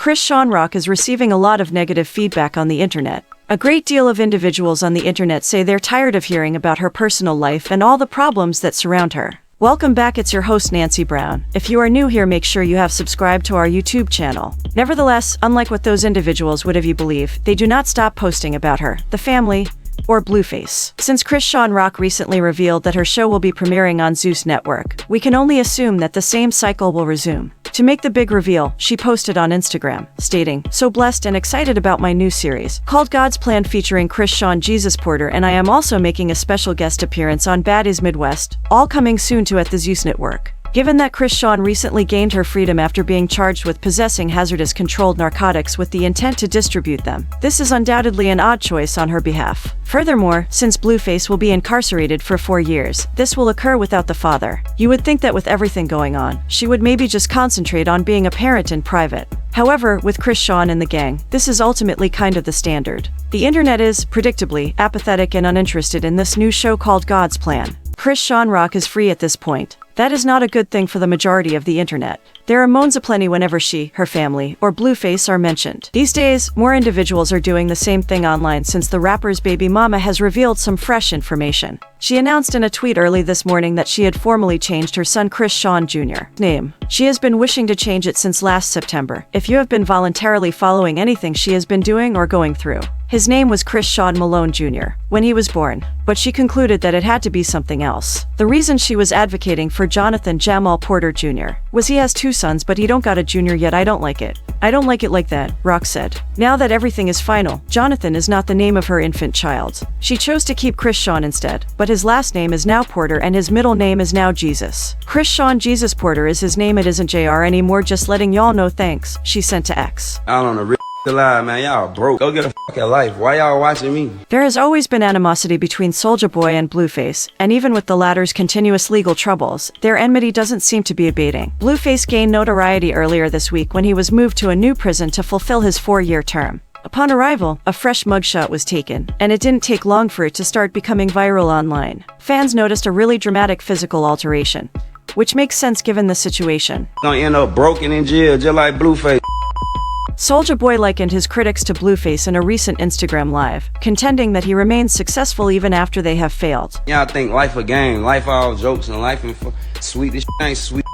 Chrisean Rock is receiving a lot of negative feedback on the internet. A great deal of individuals on the internet say they're tired of hearing about her personal life and all the problems that surround her. Welcome back, it's your host Nancy Brown. If you are new here, make sure you have subscribed to our YouTube channel. Nevertheless, unlike what those individuals would have you believe, they do not stop posting about her, the family, or Blueface. Since Chrisean Rock recently revealed that her show will be premiering on Zeus Network, we can only assume that the same cycle will resume. To make the big reveal, she posted on Instagram, stating, "So blessed and excited about my new series, called God's Plan, featuring Chrisean Jesus Porter, and I am also making a special guest appearance on Bad is Midwest, all coming soon to at the Zeus Network." Given that Chrisean recently gained her freedom after being charged with possessing hazardous controlled narcotics with the intent to distribute them, this is undoubtedly an odd choice on her behalf. Furthermore, since Blueface will be incarcerated for 4 years, this will occur without the father. You would think that with everything going on, she would maybe just concentrate on being a parent in private. However, with Chrisean and the gang, this is ultimately kind of the standard. The internet is, predictably, apathetic and uninterested in this new show called God's Plan. Chrisean Rock is free at this point. That is not a good thing for the majority of the internet. There are moans aplenty whenever she, her family, or Blueface are mentioned. These days, more individuals are doing the same thing online since the rapper's baby mama has revealed some fresh information. She announced in a tweet early this morning that she had formally changed her son Chrisean Jr.'s name. She has been wishing to change it since last September. If you have been voluntarily following anything she has been doing or going through, his name was Chrisean Malone Jr. when he was born, but she concluded that it had to be something else. The reason she was advocating for Jonathan Jamal Porter Jr. was he has 2 sons, but he don't got a junior yet. I don't like it. I don't like it like that, Rock said. Now that everything is final, Jonathan is not the name of her infant child. She chose to keep Chrisean instead, but his last name is now Porter and his middle name is now Jesus. Chrisean Jesus Porter is his name, it isn't JR anymore, just letting y'all know, thanks, she sent to X. I don't know. Alive, man, y'all broke. Go get a fucking life. Why y'all watching me? There has always been animosity between Soulja Boy and Blueface, and even with the latter's continuous legal troubles, their enmity doesn't seem to be abating. Blueface gained notoriety earlier this week when he was moved to a new prison to fulfill his 4-year term. Upon arrival, a fresh mugshot was taken, and it didn't take long for it to start becoming viral online. Fans noticed a really dramatic physical alteration, which makes sense given the situation. Gonna end up broken in jail just like Blueface. Soulja Boy likened his critics to Blueface in a recent Instagram live, contending that he remains successful even after they have failed. Y'all think life a game, life all jokes and life and sweet. This ain't sweet.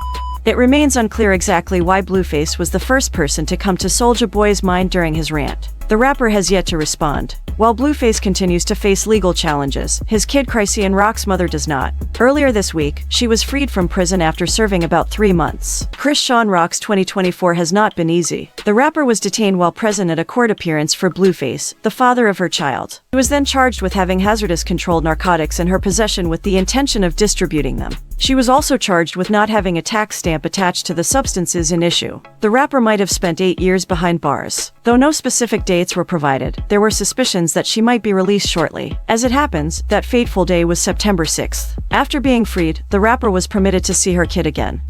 It remains unclear exactly why Blueface was the first person to come to Soulja Boy's mind during his rant. The rapper has yet to respond. While Blueface continues to face legal challenges, his kid Chrisean Rock's mother does not. Earlier this week, she was freed from prison after serving about 3 months. Chrisean Rock's 2024 has not been easy. The rapper was detained while present at a court appearance for Blueface, the father of her child. He was then charged with having hazardous controlled narcotics in her possession with the intention of distributing them. She was also charged with not having a tax stamp attached to the substances in issue. The rapper might have spent 8 years behind bars. Though no specific dates were provided, there were suspicions that she might be released shortly. As it happens, that fateful day was September 6th. After being freed, the rapper was permitted to see her kid again.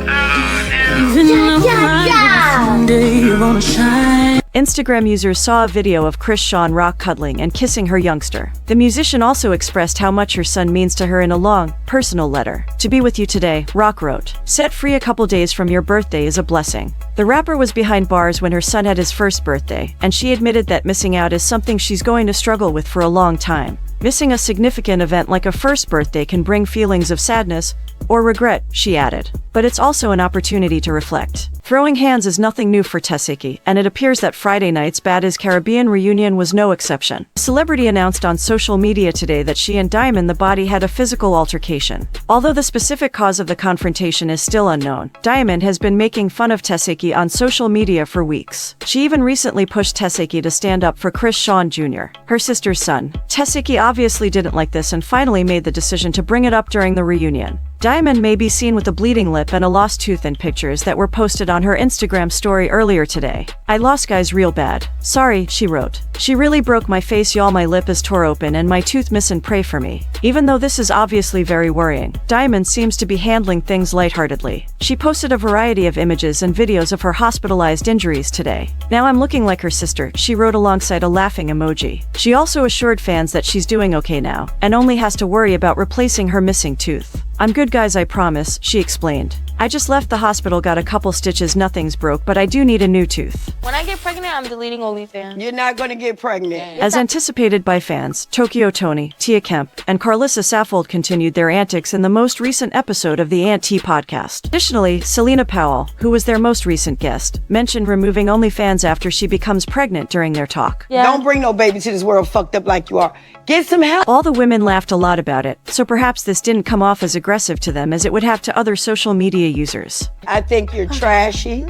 Instagram users saw a video of Chrisean Rock cuddling and kissing her youngster. The musician also expressed how much her son means to her in a long, personal letter. "To be with you today," Rock wrote. "Set free a couple days from your birthday is a blessing." The rapper was behind bars when her son had his first birthday, and she admitted that missing out is something she's going to struggle with for a long time. Missing a significant event like a first birthday can bring feelings of sadness or regret, she added. But it's also an opportunity to reflect. Throwing hands is nothing new for Tesehki, and it appears that Friday night's Bad is Caribbean reunion was no exception. The celebrity announced on social media today that she and Diamond the Body had a physical altercation. Although the specific cause of the confrontation is still unknown, Diamond has been making fun of Tesehki on social media for weeks. She even recently pushed Tesehki to stand up for Chrisean Jr., her sister's son. Tesehki obviously didn't like this and finally made the decision to bring it up during the reunion. Diamond may be seen with a bleeding lip and a lost tooth in pictures that were posted on her Instagram story earlier today. "I lost guys real bad. Sorry," she wrote. "She really broke my face, y'all. My lip is tore open and my tooth missin', pray for me." Even though this is obviously very worrying, Diamond seems to be handling things lightheartedly. She posted a variety of images and videos of her hospitalized injuries today. "Now I'm looking like her sister," she wrote alongside a laughing emoji. She also assured fans that she's doing okay now, and only has to worry about replacing her missing tooth. "I'm good guys, I promise," she explained. I just left the hospital, got a couple stitches, nothing's broke, but I do need a new tooth. When I get pregnant, I'm deleting OnlyFans. You're not gonna get pregnant. As anticipated by fans, Tokyo Toni, Tia Kemp, and Carlissa Saffold continued their antics in the most recent episode of the Aunt T podcast. Additionally, Selena Powell, who was their most recent guest, mentioned removing OnlyFans after she becomes pregnant during their talk. Yeah. Don't bring no baby to this world fucked up like you are. Get some help. All the women laughed a lot about it, so perhaps this didn't come off as aggressive to them as it would have to other social media users. I think you're trashy,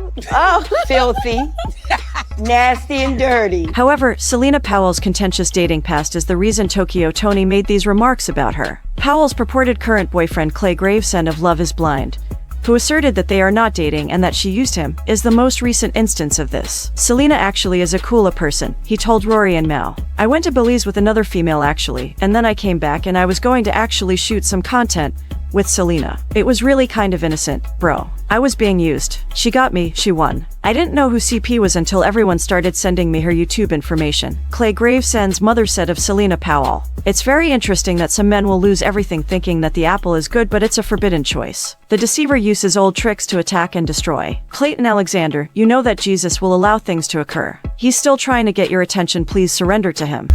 filthy, nasty, and dirty. However, Selena Powell's contentious dating past is the reason Tokyo Toni made these remarks about her. Powell's purported current boyfriend Clay Gravesend of Love is Blind, who asserted that they are not dating and that she used him, is the most recent instance of this. Selena actually is a cooler person, he told Rory and Mal. I went to Belize with another female actually, and then I came back and I was going to actually shoot some content with Selena. It was really kind of innocent, bro. I was being used. She got me, she won. I didn't know who CP was until everyone started sending me her YouTube information. Clay Gravesend's mother said of Selena Powell. It's very interesting that some men will lose everything thinking that the apple is good, but it's a forbidden choice. The deceiver uses old tricks to attack and destroy. Clayton Alexander, you know that Jesus will allow things to occur. He's still trying to get your attention, please surrender to him.